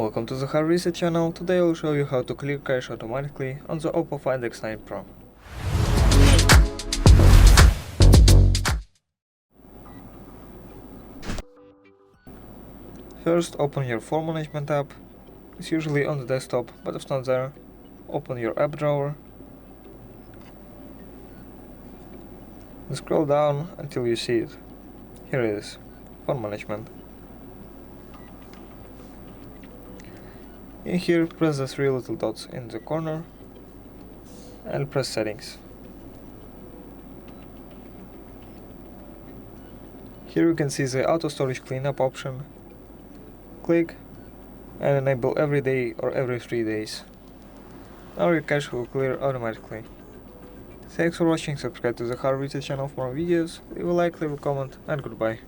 Welcome to the Hard Reset channel. Today I will show you how to clear cache automatically on the OPPO Find X9 Pro. First, open your Phone Management app. It's usually on the desktop, but if not there, open your app drawer. And scroll down until you see it. Here it is, Phone Management. In here, press the three little dots in the corner and press Settings. Here you can see the Auto Storage Cleanup option. Click and enable every day or every 3 days. Now your cache will clear automatically. Thanks for watching, subscribe to the Hard Reset channel for more videos, leave a like, leave a comment, and goodbye.